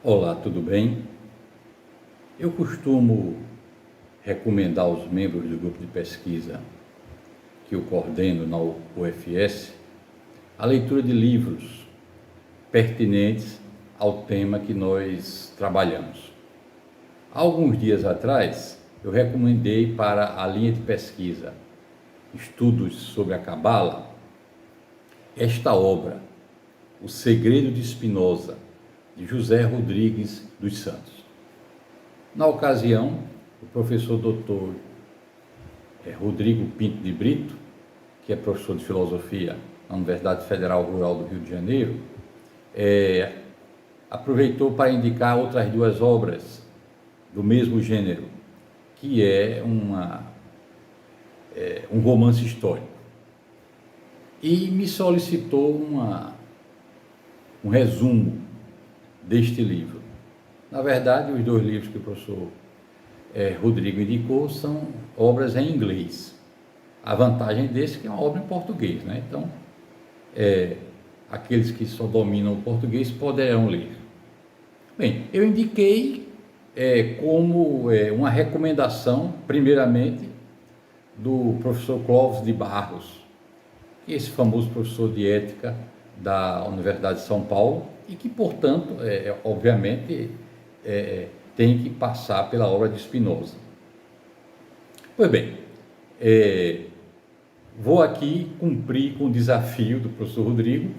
Olá, tudo bem? Eu costumo recomendar aos membros do grupo de pesquisa que eu coordeno na UFS a leitura de livros pertinentes ao tema que nós trabalhamos. Há alguns dias atrás, eu recomendei para a linha de pesquisa Estudos sobre a Cabala esta obra, O Segredo de Spinoza, de José Rodrigues dos Santos. Na ocasião, o professor doutor Rodrigo Pinto de Brito, que é professor de filosofia na Universidade Federal Rural do Rio de Janeiro, aproveitou para indicar outras duas obras do mesmo gênero, que é um romance histórico. E me solicitou um resumo deste livro. Na verdade, os dois livros que o professor Rodrigo indicou são obras em inglês. A vantagem desse é que é uma obra em português, né? Então, aqueles que só dominam o português poderão ler. Bem, eu indiquei como uma recomendação, primeiramente, do professor Clóvis de Barros, que é esse famoso professor de ética da Universidade de São Paulo e que, portanto, obviamente, tem que passar pela obra de Spinoza. Pois bem, vou aqui cumprir com o desafio do professor Rodrigo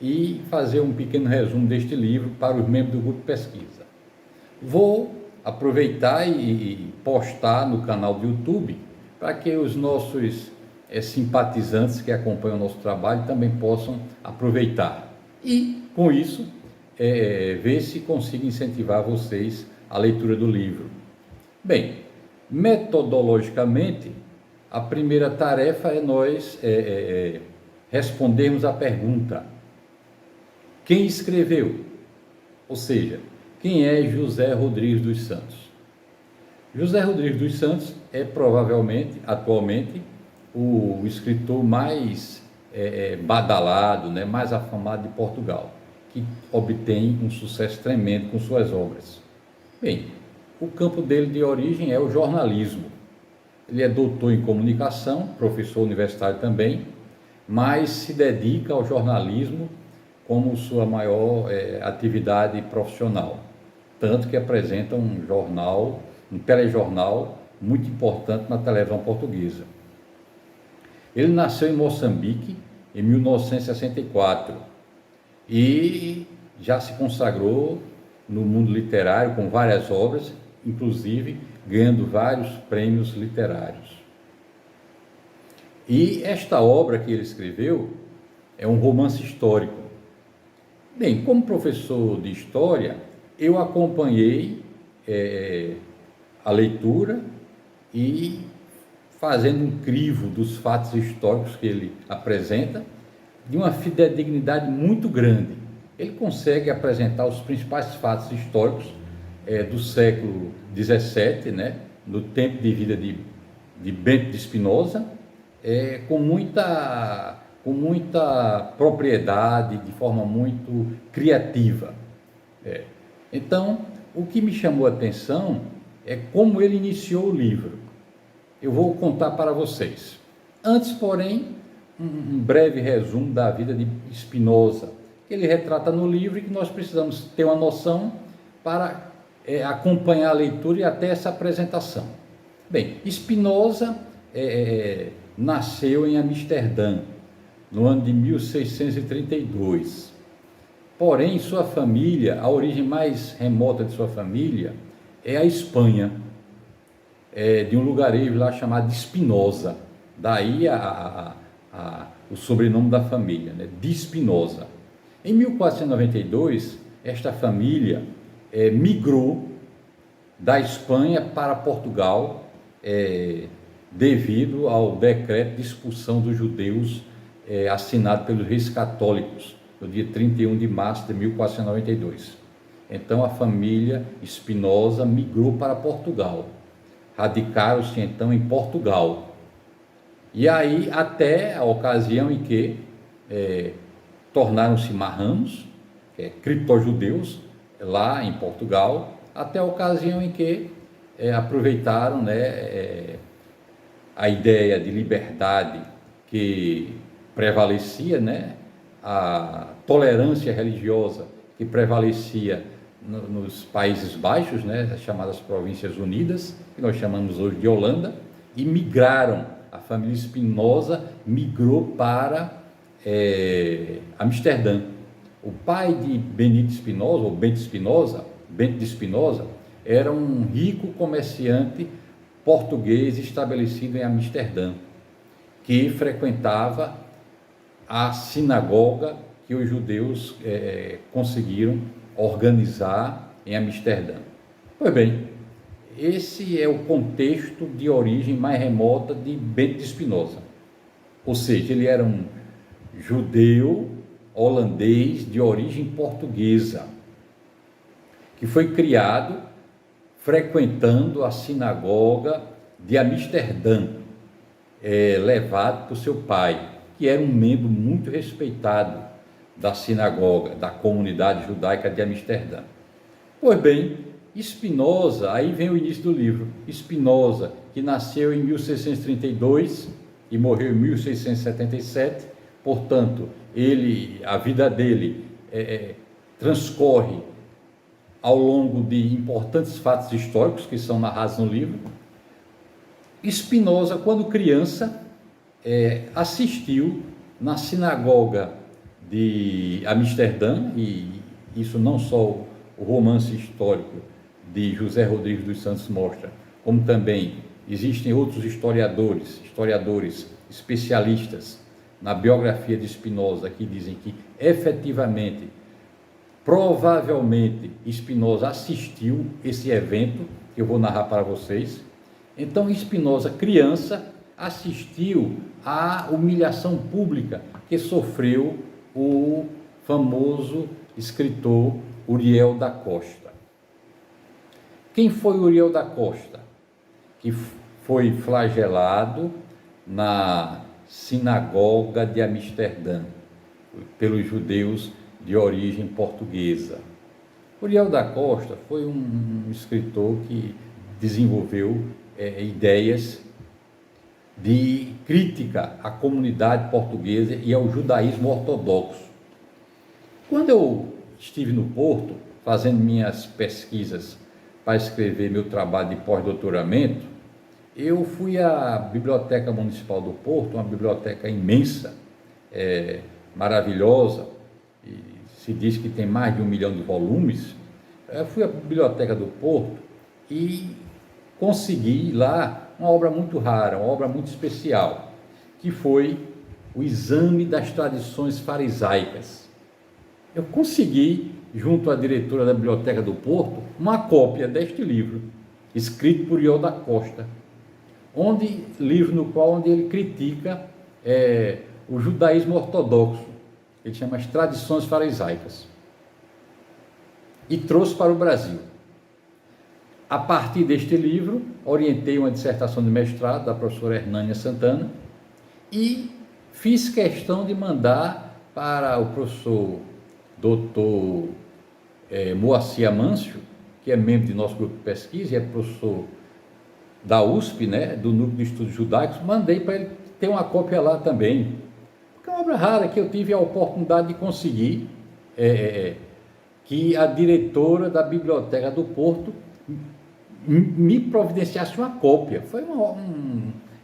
e fazer um pequeno resumo deste livro para os membros do grupo de pesquisa. Vou aproveitar e postar no canal do YouTube para que os nossos simpatizantes que acompanham o nosso trabalho também possam aproveitar. E, com isso, ver se consigo incentivar vocês à leitura do livro. Bem, metodologicamente, a primeira tarefa é nós respondermos a pergunta: quem escreveu? Ou seja, quem é José Rodrigues dos Santos? José Rodrigues dos Santos é provavelmente, atualmente, o escritor mais badalado, né, mais afamado de Portugal, que obtém um sucesso tremendo com suas obras. Bem, o campo dele de origem é o jornalismo. Ele é doutor em comunicação, professor universitário também, mas se dedica ao jornalismo como sua maior atividade profissional. Tanto que apresenta um telejornal muito importante na televisão portuguesa. Ele nasceu em Moçambique em 1964 e já se consagrou no mundo literário com várias obras, inclusive ganhando vários prêmios literários. E esta obra que ele escreveu é um romance histórico. Bem, como professor de história, eu acompanhei a leitura e fazendo um crivo dos fatos históricos que ele apresenta, de uma fidedignidade muito grande. Ele consegue apresentar os principais fatos históricos do século XVII, né, no tempo de vida de Bento de Spinoza, com muita propriedade, de forma muito criativa. Então, o que me chamou a atenção é como ele iniciou o livro. Eu vou contar para vocês. Antes, porém, um breve resumo da vida de Spinoza, que ele retrata no livro e que nós precisamos ter uma noção para acompanhar a leitura e até essa apresentação. Bem, Spinoza nasceu em Amsterdã, no ano de 1632. Porém, sua família, a origem mais remota de sua família é a Espanha, de um lugarejo lá chamado Espinosa, daí o sobrenome da família, né? De Spinoza. Em 1492, esta família migrou da Espanha para Portugal, devido ao decreto de expulsão dos judeus assinado pelos reis católicos, no dia 31 de março de 1492. Então, a família Spinoza migrou para Portugal. Radicaram-se então em Portugal. E aí, até a ocasião em que tornaram-se marranos, criptojudeus, lá em Portugal, até a ocasião em que aproveitaram, né, a ideia de liberdade que prevalecia, né, a tolerância religiosa que prevalecia nos Países Baixos, né, as chamadas Províncias Unidas, que nós chamamos hoje de Holanda, e migraram. A família Spinoza migrou para Amsterdã. O pai de Benito Spinoza, ou Bento Spinoza, Bento de Spinoza, era um rico comerciante português estabelecido em Amsterdã, que frequentava a sinagoga que os judeus conseguiram organizar em Amsterdã. Pois bem, esse é o contexto de origem mais remota de Bento de Spinoza. Ou seja, ele era um judeu holandês de origem portuguesa, que foi criado frequentando a sinagoga de Amsterdã, levado por seu pai, que era um membro muito respeitado da sinagoga, da comunidade judaica de Amsterdã. Pois bem, Spinoza, aí vem o início do livro, Spinoza, que nasceu em 1632 e morreu em 1677, portanto, a vida dele transcorre ao longo de importantes fatos históricos que são narrados no livro. Spinoza, quando criança, assistiu na sinagoga de Amsterdã, e isso não só o romance histórico de José Rodrigues dos Santos mostra, como também existem outros historiadores especialistas na biografia de Spinoza que dizem que efetivamente, provavelmente, Spinoza assistiu esse evento que eu vou narrar para vocês. Então, Spinoza, criança, assistiu à humilhação pública que sofreu o famoso escritor Uriel da Costa. Quem foi Uriel da Costa? Que foi flagelado na sinagoga de Amsterdã pelos judeus de origem portuguesa. Uriel da Costa foi um escritor que desenvolveu ideias de crítica à comunidade portuguesa e ao judaísmo ortodoxo. Quando eu estive no Porto, fazendo minhas pesquisas para escrever meu trabalho de pós-doutoramento, eu fui à Biblioteca Municipal do Porto, uma biblioteca imensa, maravilhosa, e se diz que tem mais de 1 milhão de volumes. Eu fui à Biblioteca do Porto e consegui lá uma obra muito rara, uma obra muito especial, que foi o Exame das Tradições Farisaicas. Eu consegui, junto à diretora da Biblioteca do Porto, uma cópia deste livro, escrito por Uriel da Costa, livro no qual ele critica o judaísmo ortodoxo, ele chama as Tradições Farisaicas, e trouxe para o Brasil. A partir deste livro, orientei uma dissertação de mestrado da professora Hernânia Santana e fiz questão de mandar para o professor Dr. Moacir Amâncio, que é membro de nosso grupo de pesquisa e é professor da USP, né, do Núcleo de Estudos Judaicos. Mandei para ele ter uma cópia lá também, porque é uma obra rara que eu tive a oportunidade de conseguir, que a diretora da Biblioteca do Porto me providenciasse uma cópia.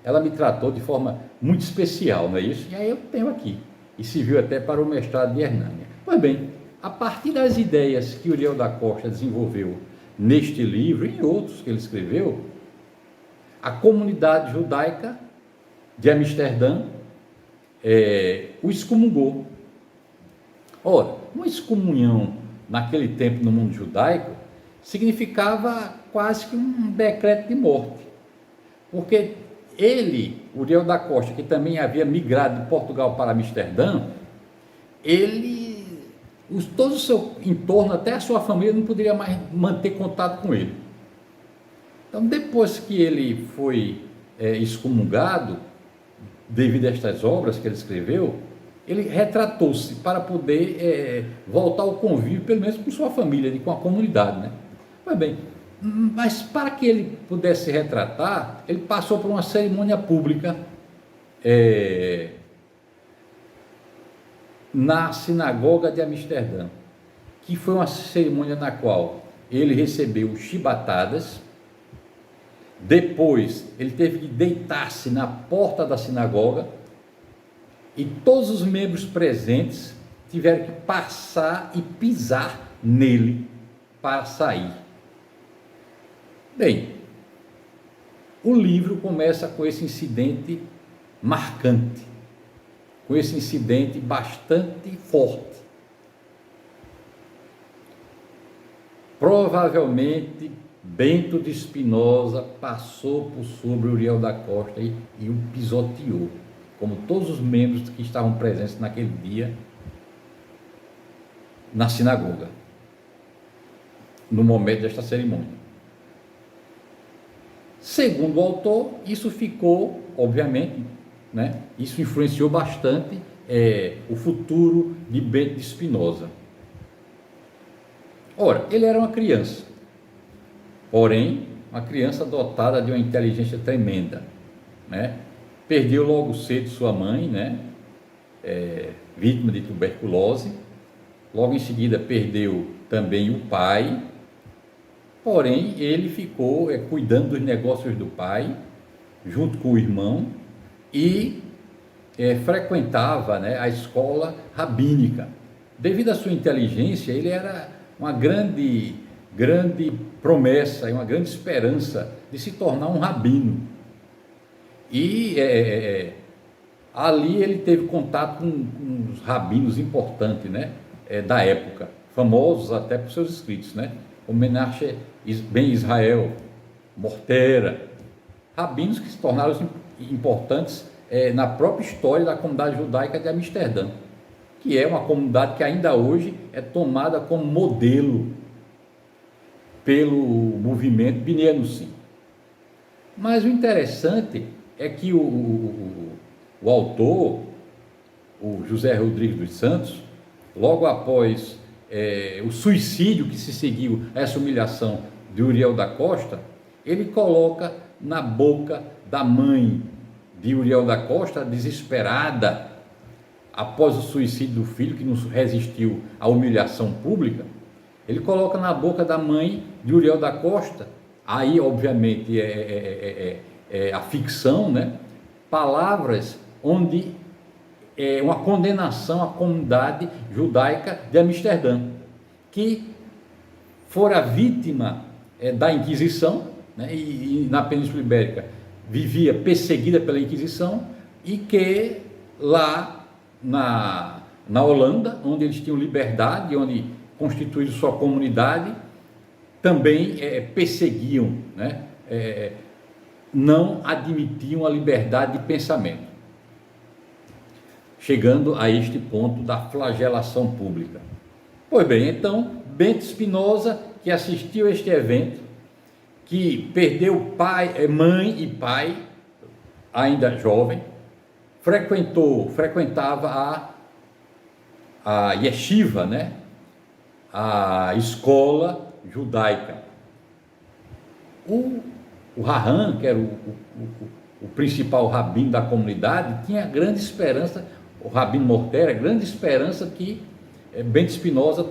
Ela me tratou de forma muito especial, não é isso? E aí eu tenho aqui, e serviu até para o mestrado de Hernânia. Pois bem, a partir das ideias que Uriel da Costa desenvolveu neste livro e em outros que ele escreveu, a comunidade judaica de Amsterdã o excomungou. Ora, uma excomunhão naquele tempo no mundo judaico significava quase que um decreto de morte, porque Uriel da Costa, que também havia migrado de Portugal para Amsterdã, todo o seu entorno, até a sua família, não poderia mais manter contato com ele. Então, depois que ele foi excomungado, devido a estas obras que ele escreveu, ele retratou-se para poder voltar ao convívio, pelo menos com sua família, com a comunidade, né? Pois bem, mas para que ele pudesse se retratar, ele passou por uma cerimônia pública na sinagoga de Amsterdã, que foi uma cerimônia na qual ele recebeu chibatadas. Depois ele teve que deitar-se na porta da sinagoga e todos os membros presentes tiveram que passar e pisar nele para sair. Bem, o livro começa com esse incidente marcante, com esse incidente bastante forte. Provavelmente Bento de Spinoza passou por sobre Uriel da Costa e o pisoteou, como todos os membros que estavam presentes naquele dia na sinagoga, no momento desta cerimônia. Segundo o autor, isso ficou, obviamente, né, isso influenciou bastante o futuro de Bento de Spinoza. Ora, ele era uma criança, porém, uma criança dotada de uma inteligência tremenda, né? Perdeu logo cedo sua mãe, né? Vítima de tuberculose. Logo em seguida perdeu também o pai, porém ele ficou cuidando dos negócios do pai, junto com o irmão, e frequentava, né, a escola rabínica. Devido à sua inteligência, ele era uma grande promessa e uma grande esperança de se tornar um rabino. E ali ele teve contato com uns rabinos importantes, né, da época, famosos até por seus escritos, né, como Menashe Ben Israel, Mortera, rabinos que se tornaram importantes na própria história da comunidade judaica de Amsterdã, que é uma comunidade que ainda hoje é tomada como modelo pelo movimento Bnei Anussim. Mas o interessante é que o autor, o José Rodrigues dos Santos, logo após o suicídio que se seguiu a essa humilhação de Uriel da Costa, ele coloca na boca da mãe de Uriel da Costa, desesperada, após o suicídio do filho, que não resistiu à humilhação pública, ele coloca na boca da mãe de Uriel da Costa, aí obviamente a ficção, né? Palavras onde uma condenação à comunidade judaica de Amsterdã, que fora vítima da Inquisição, né? E na Península Ibérica vivia perseguida pela Inquisição, e que lá na Holanda, onde eles tinham liberdade, onde constituíram sua comunidade, também perseguiam, né? Não admitiam a liberdade de pensamento, chegando a este ponto da flagelação pública. Pois bem, então, Bento Spinoza, que assistiu a este evento, que perdeu mãe e pai, ainda jovem, frequentava a yeshiva, né? A escola judaica. O Raham, que era o principal rabino da comunidade, tinha grande esperança, o rabino Mortera, grande esperança que Bento Spinoza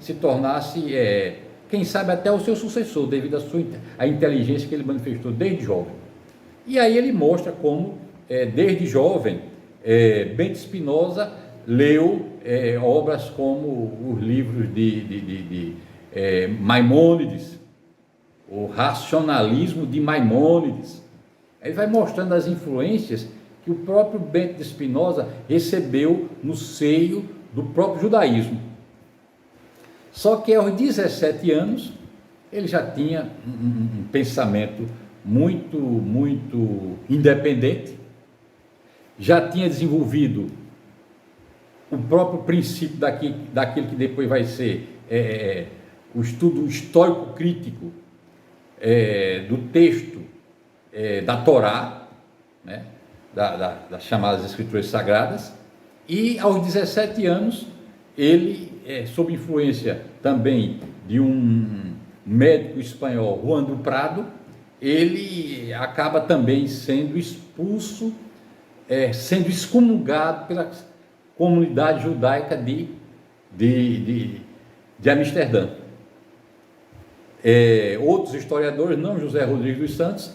se tornasse, quem sabe até o seu sucessor, devido à inteligência que ele manifestou desde jovem. E aí ele mostra como, desde jovem, Bento Spinoza leu obras como os livros de Maimônides, o racionalismo de Maimônides. Ele vai mostrando as influências que o próprio Bento de Spinoza recebeu no seio do próprio judaísmo. Só que aos 17 anos ele já tinha um pensamento muito independente, já tinha desenvolvido o próprio princípio daquilo que depois vai ser o estudo histórico-crítico do texto da Torá, né, das chamadas Escrituras Sagradas, E aos 17 anos, ele, sob influência também de um médico espanhol, Juan do Prado, ele acaba também sendo expulso, sendo excomungado pela comunidade judaica de Amsterdã. Outros historiadores, não José Rodrigues dos Santos,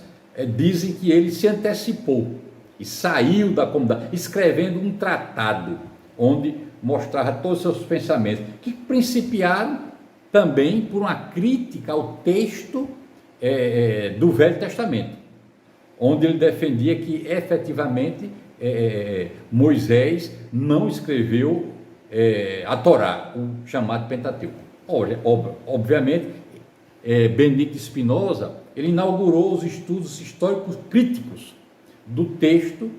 dizem que ele se antecipou e saiu da comunidade, escrevendo um tratado onde mostrava todos os seus pensamentos, que principiaram também por uma crítica ao texto do Velho Testamento, onde ele defendia que efetivamente Moisés não escreveu a Torá, o chamado Pentateuco. Obviamente, Benedito Spinoza, ele inaugurou os estudos históricos críticos do texto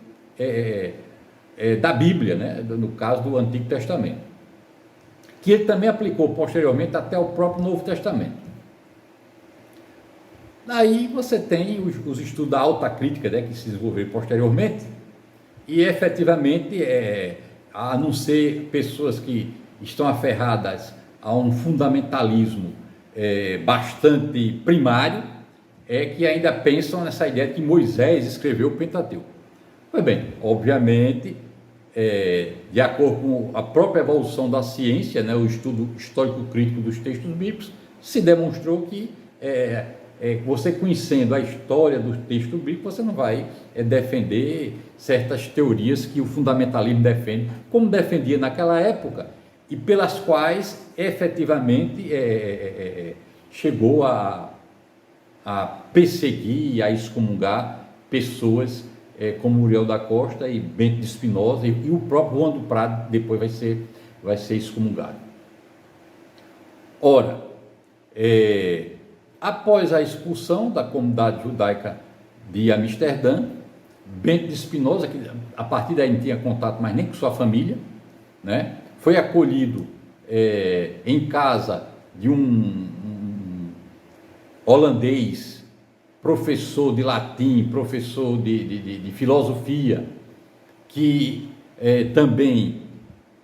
da Bíblia, né? No caso do Antigo Testamento, que ele também aplicou posteriormente até o próprio Novo Testamento. Daí você tem os estudos da alta crítica, né, que se desenvolveram posteriormente, e efetivamente, a não ser pessoas que estão aferradas a um fundamentalismo bastante primário, que ainda pensam nessa ideia de que Moisés escreveu o Pentateuco. Pois bem, obviamente, de acordo com a própria evolução da ciência, né, o estudo histórico-crítico dos textos bíblicos, se demonstrou que você conhecendo a história do texto bíblico, você não vai defender certas teorias que o fundamentalismo defende, como defendia naquela época, e pelas quais efetivamente chegou a perseguir, a excomungar pessoas como Uriel da Costa e Bento de Spinoza, e o próprio Juan do Prado depois vai ser excomungado. Ora, após a expulsão da comunidade judaica de Amsterdã, Bento de Spinoza, que a partir daí não tinha contato mais nem com sua família, né, foi acolhido em casa de um holandês, professor de latim, professor de filosofia, que também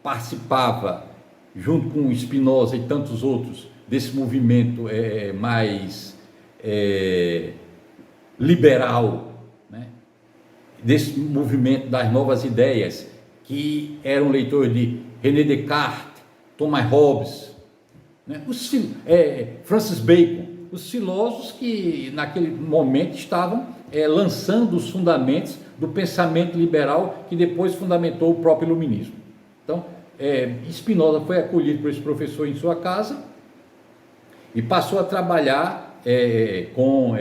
participava, junto com Spinoza e tantos outros, desse movimento mais liberal, né? Desse movimento das novas ideias, que eram leitores de René Descartes, Thomas Hobbes, né? Francis Bacon, os filósofos que naquele momento estavam lançando os fundamentos do pensamento liberal, que depois fundamentou o próprio iluminismo. Então, Spinoza foi acolhido por esse professor em sua casa e passou a trabalhar com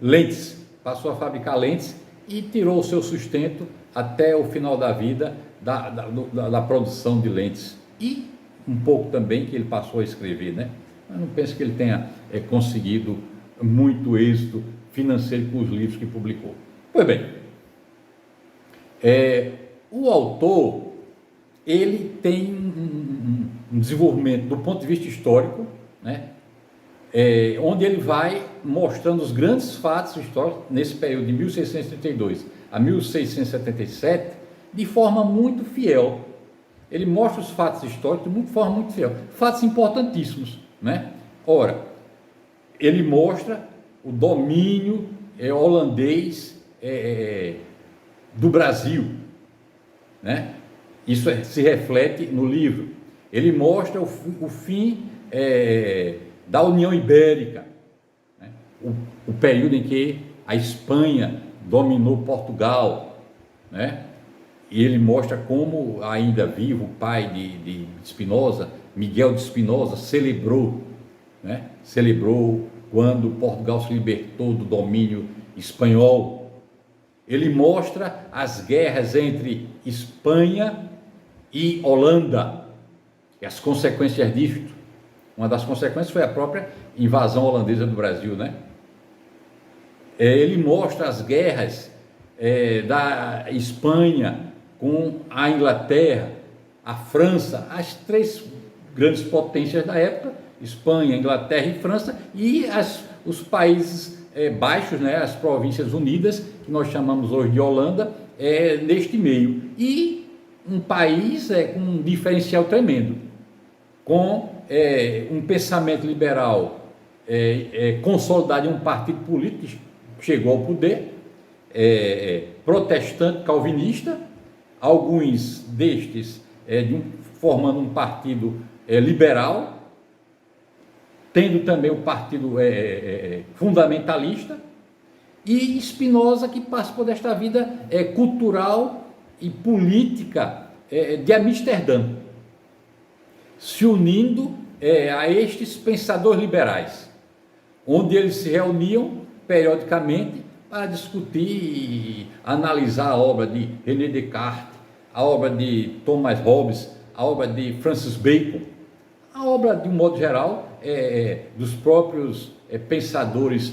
lentes, passou a fabricar lentes e tirou o seu sustento até o final da vida da produção de lentes, e um pouco também que ele passou a escrever, né? Eu não penso que ele tenha conseguido muito êxito financeiro com os livros que publicou. Pois bem, o autor, ele tem um desenvolvimento do ponto de vista histórico, né? Onde ele vai mostrando os grandes fatos históricos nesse período de 1632 a 1677, de forma muito fiel. Ele mostra os fatos históricos de forma muito fiel, fatos importantíssimos, né? Ora, ele mostra o domínio holandês do Brasil, né? Isso se reflete no livro. Ele mostra o fim da União Ibérica, né? O período em que a Espanha dominou Portugal, né? E ele mostra como, ainda vivo, o pai de Spinoza, Miguel de Spinoza, celebrou, né? Celebrou quando Portugal se libertou do domínio espanhol. Ele mostra as guerras entre Espanha e Holanda e as consequências disto. Uma das consequências foi a própria invasão holandesa do Brasil, né? Ele mostra as guerras da Espanha com a Inglaterra, a França, as três grandes potências da época, Espanha, Inglaterra e França, e os países baixos, né, as províncias unidas, que nós chamamos hoje de Holanda, neste meio. E um país com um diferencial tremendo, com um pensamento liberal consolidado em um partido político que chegou ao poder, protestante calvinista, alguns destes formando um partido liberal, tendo também o partido fundamentalista, e Spinoza, que participou desta vida cultural e política de Amsterdã, se unindo a estes pensadores liberais, onde eles se reuniam periodicamente para discutir e analisar a obra de René Descartes, a obra de Thomas Hobbes, a obra de Francis Bacon, a obra, de um modo geral, dos próprios pensadores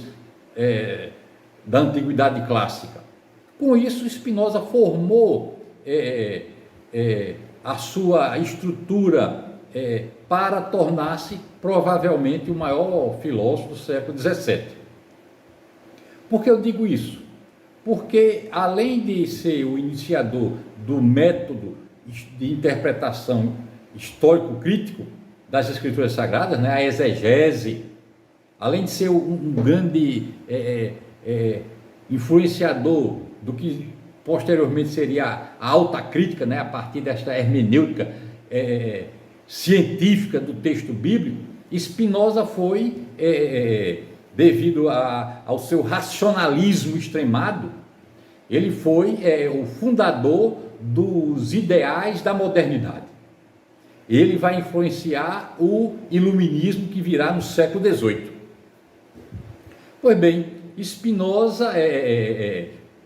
da antiguidade clássica. Com isso, Spinoza formou a sua estrutura para tornar-se provavelmente o maior filósofo do século XVII. Por que eu digo isso? Porque, além de ser o iniciador do método de interpretação histórico-crítico das escrituras sagradas, a exegese, além de ser um grande influenciador do que posteriormente seria a alta crítica, a partir desta hermenêutica científica do texto bíblico, Spinoza foi, devido ao seu racionalismo extremado, ele foi o fundador dos ideais da modernidade. Ele vai influenciar o iluminismo que virá no século XVIII. Pois bem, Spinoza,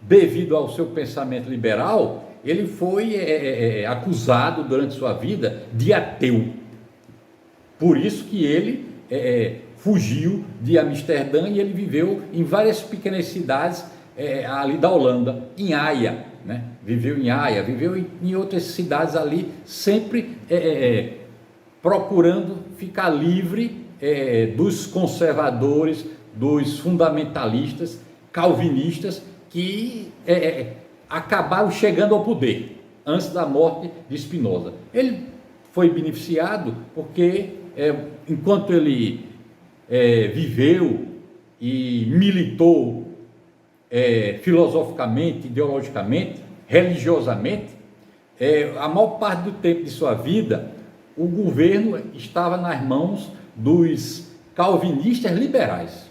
devido ao seu pensamento liberal, ele foi acusado durante sua vida de ateu. Por isso que ele fugiu de Amsterdã e ele viveu em várias pequenas cidades ali da Holanda, em Haia, viveu em Haia, viveu em outras cidades ali, sempre procurando ficar livre dos conservadores, dos fundamentalistas, calvinistas, que acabaram chegando ao poder antes da morte de Spinoza. Ele foi beneficiado porque, enquanto ele viveu e militou filosoficamente, ideologicamente, religiosamente, a maior parte do tempo de sua vida, o governo estava nas mãos dos calvinistas liberais.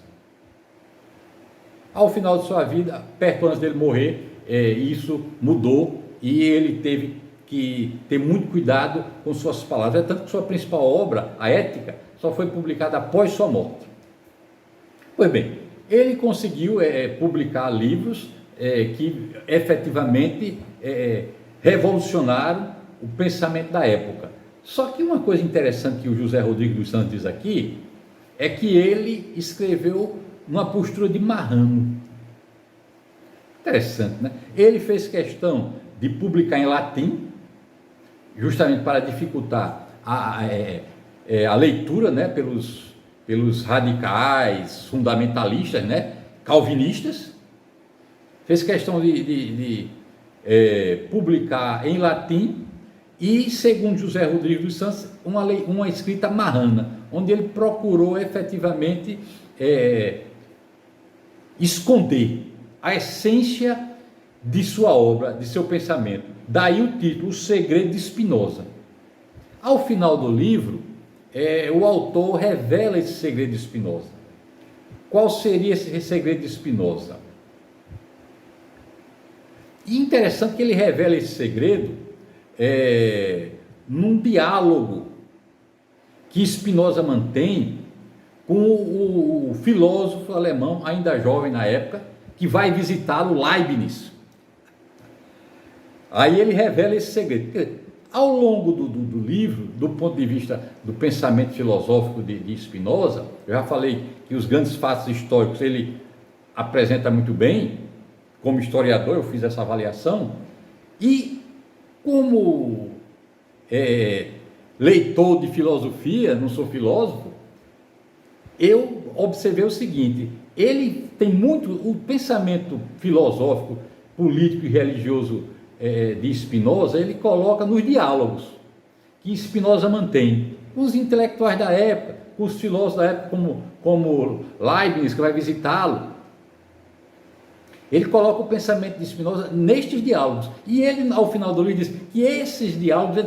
Ao final de sua vida, perto antes dele morrer, isso mudou e ele teve que ter muito cuidado com suas palavras. É tanto que sua principal obra, a Ética, só foi publicada após sua morte. Pois bem, ele conseguiu publicar livros que efetivamente revolucionaram o pensamento da época. Só que uma coisa interessante que o José Rodrigues dos Santos diz aqui é que ele escreveu numa postura de marrano. Interessante, né? Ele fez questão de publicar em latim, justamente para dificultar a leitura, pelos radicais, fundamentalistas, calvinistas. Fez questão de publicar em latim e, segundo José Rodrigues dos Santos, uma escrita marrana, onde ele procurou efetivamente esconder a essência de sua obra, de seu pensamento. Daí o título, O Segredo de Spinoza. Ao final do livro, o autor revela esse segredo de Spinoza. Qual seria esse segredo de Spinoza? E interessante que ele revela esse segredo num diálogo que Spinoza mantém com o filósofo alemão, ainda jovem na época, que vai visitá-lo, Leibniz. Aí ele revela esse segredo. Ao longo do livro, do ponto de vista do pensamento filosófico de Spinoza, eu já falei que os grandes fatos históricos ele apresenta muito bem. Como historiador, eu fiz essa avaliação. E como leitor de filosofia, não sou filósofo, eu observei o seguinte: ele tem muito o pensamento filosófico, político e religioso de Spinoza, ele coloca nos diálogos que Spinoza mantém com os intelectuais da época, com os filósofos da época, como Leibniz, que vai visitá-lo. Ele coloca o pensamento de Spinoza nestes diálogos. E ele, ao final do livro, diz que esses diálogos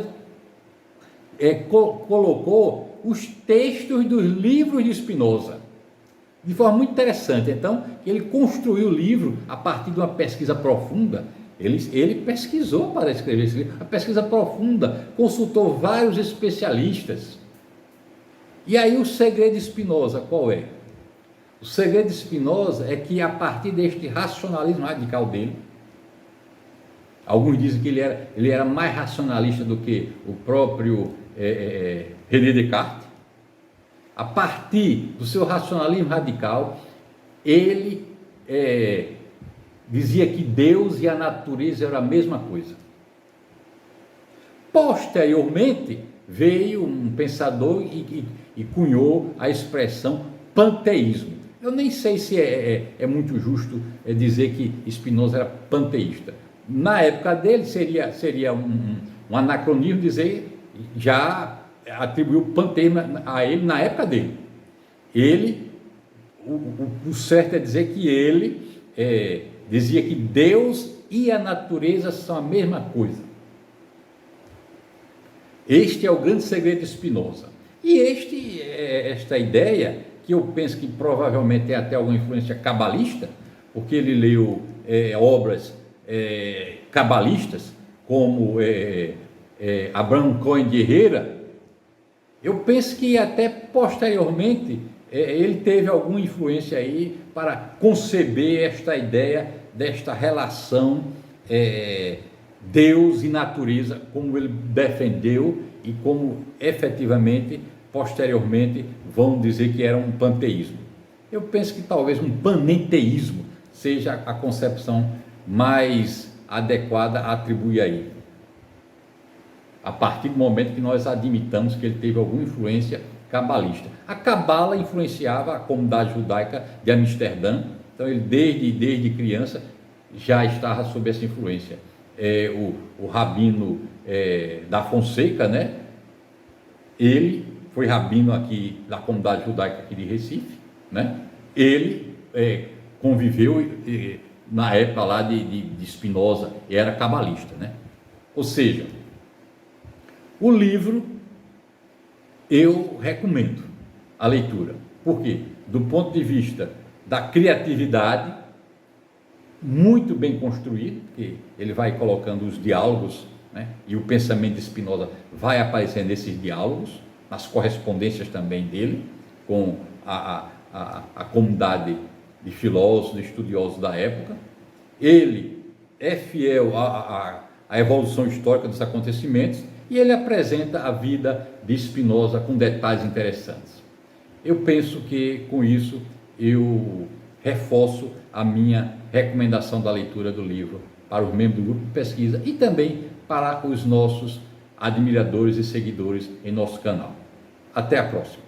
colocou os textos dos livros de Spinoza, de forma muito interessante. Então, ele construiu o livro a partir de uma pesquisa profunda. Ele pesquisou para escrever esse livro, a pesquisa profunda, consultou vários especialistas. E aí o segredo de Spinoza qual é? O segredo de Spinoza é que, a partir deste racionalismo radical dele, alguns dizem que ele era mais racionalista do que o próprio René Descartes. A partir do seu racionalismo radical, ele dizia que Deus e a natureza eram a mesma coisa. Posteriormente, veio um pensador e cunhou a expressão panteísmo. Eu nem sei se é muito justo dizer que Spinoza era panteísta. Na época dele seria um anacronismo dizer, já atribuiu panteísmo a ele na época dele. O certo é dizer que ele dizia que Deus e a natureza são a mesma coisa. Este é o grande segredo de Spinoza. E esta ideia, que eu penso que provavelmente tem até alguma influência cabalista, porque ele leu obras cabalistas, como Abraham Cohen de Herrera. Eu penso que até posteriormente ele teve alguma influência aí para conceber esta ideia desta relação Deus e natureza, como ele defendeu e como efetivamente, posteriormente, vão dizer que era um panteísmo. Eu penso que talvez um panenteísmo seja a concepção mais adequada a atribuir a ele, a partir do momento que nós admitamos que ele teve alguma influência cabalista. A cabala influenciava a comunidade judaica de Amsterdã, então ele desde criança já estava sob essa influência. O rabino da Fonseca, né? Ele foi rabino aqui da comunidade judaica aqui de Recife, né? Ele conviveu na época lá de Spinoza, era cabalista, né? Ou seja, o livro eu recomendo a leitura. Por quê? Do ponto de vista da criatividade, muito bem construído, porque ele vai colocando os diálogos, né? E o pensamento de Spinoza vai aparecendo nesses diálogos, nas correspondências também dele com a comunidade de filósofos, de estudiosos da época. Ele é fiel à evolução histórica dos acontecimentos e ele apresenta a vida de Spinoza com detalhes interessantes. Eu penso que com isso eu reforço a minha recomendação da leitura do livro para os membros do grupo de pesquisa e também para os nossos admiradores e seguidores em nosso canal. Até a próxima.